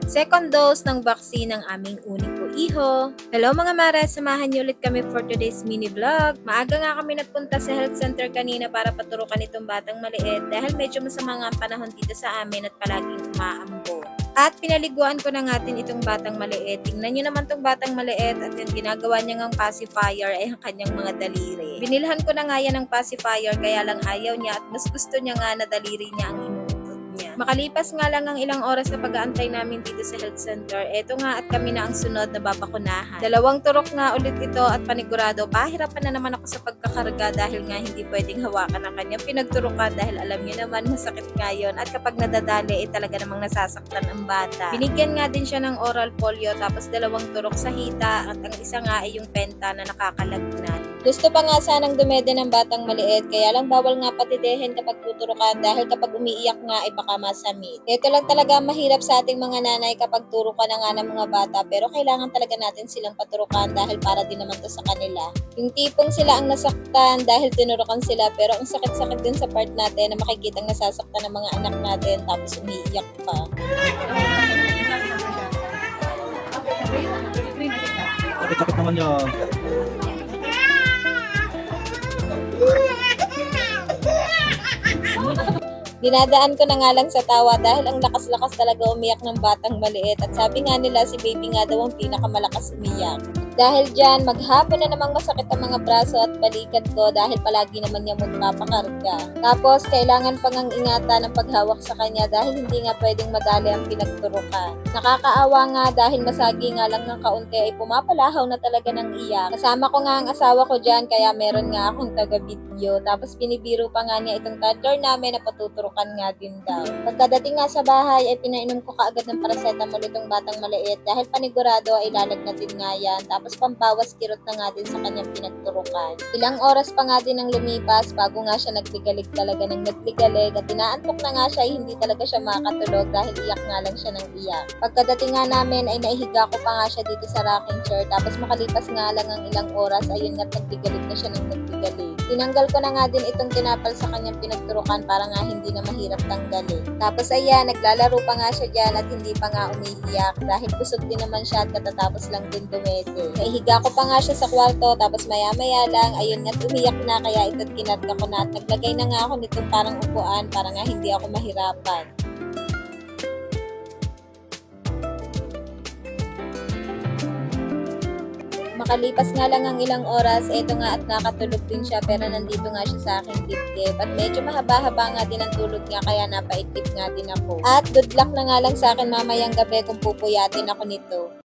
second dose ng vaccine ng aming uniko iho. Hello mga mare, samahan niyo ulit kami for today's mini vlog. Maaga nga kami nagpunta sa health center kanina para paturukan itong batang maliit dahil medyo masama nga ang panahon dito sa amin at palaging umaambo. At pinaliguan ko na nga din itong batang maliit. Tingnan nyo naman itong batang maliit at yung ginagawa niya ngang pacifier ay ang kanyang mga daliri. Binilhan ko na nga yan ng pacifier kaya lang ayaw niya at mas gusto niya nga na daliri niya ang inuutot niya. Makalipas nga lang ang ilang oras na pag-aantay namin dito sa health center, eto nga at kami na ang sunod na babakunahan. 2 turok nga ulit ito at panigurado, pahirapan na naman ako sa pagkakarga dahil nga hindi pwedeng hawakan ang kanyang pinagturukan dahil alam niyo naman masakit ngayon at kapag nadadali talaga namang nasasaktan ang bata. Binigyan nga din siya ng oral polio tapos 2 turok sa hita at ang isa nga ay yung penta na nakakalagnat. Gusto pa nga sanang dumede ng batang maliit kaya lang bawal nga patidehin kapag tuturukan dahil kapag umiiyak nga ay baka masamit. Ito lang talaga mahirap sa ating mga nanay kapag turukan na nga ng mga bata pero kailangan talaga natin silang paturukan dahil para din naman to sa kanila. Yung tipong sila ang nasaktan dahil tinurukan sila pero ang sakit-sakit din sa part natin na makikitang nasasaktan ng mga anak natin tapos umiiyak pa. Sakit naman yun. Dinadaan ko na nga lang sa tawa dahil ang lakas-lakas talaga umiyak ng batang maliit at sabi nga nila si baby nga daw ang pinakamalakas umiyak. Dahil dyan, maghapon na namang masakit ang mga braso at balikat ko dahil palagi naman niya magpapakarga. Tapos, kailangan pang ang ingatan ng paghawak sa kanya dahil hindi nga pwedeng madali ang pinagturukan. Nakakaawa nga dahil masagi nga lang ng kaunti ay pumapalahaw na talaga ng iyak. Kasama ko nga ang asawa ko dyan kaya meron nga akong taga-video. Tapos binibiro pa nga niya itong toddler namin na patuturukan nga din daw. Pagkadating nga sa bahay ay pinainom ko kaagad ng paracetamol itong batang maliit dahil panigurado ay lalagnatin nga yan. Tapos pambawas kirot na nga din sa kanyang pinagturukan. Ilang oras pa nga din ang lumipas bago nga siya nagligalig talaga ng nagligalig at inaantok na nga siya ay hindi talaga siya makatulog dahil iyak nga lang siya ng iyak. Pagkadating nga namin ay naihiga ko pa nga siya dito sa rocking chair tapos makalipas nga lang ang ilang oras ayun nga nagligalig na siya ng nagligalig. Tinanggal ko na nga din itong tinapal sa kanyang pinagturukan para nga hindi na mahirap tanggalin. Tapos ayan, naglalaro pa nga siya dyan at hindi pa nga umiiyak dahil busog din naman siya at katatapos lang din dumete. Naihiga ko pa nga siya sa kwarto tapos maya-maya lang ayun nga umiyak na kaya ito't kinarga ko na at naglagay na nga ako nitong parang upuan para nga hindi ako mahirapan. Makalipas nga lang ang ilang oras, eto nga at nakatulog din siya pero nandito nga siya sa aking dibdib at medyo mahaba-haba nga din ang tulog niya kaya napaitlip nga din ako. At good luck na nga lang sa akin mamayang gabi kung pupuyatin ako nito.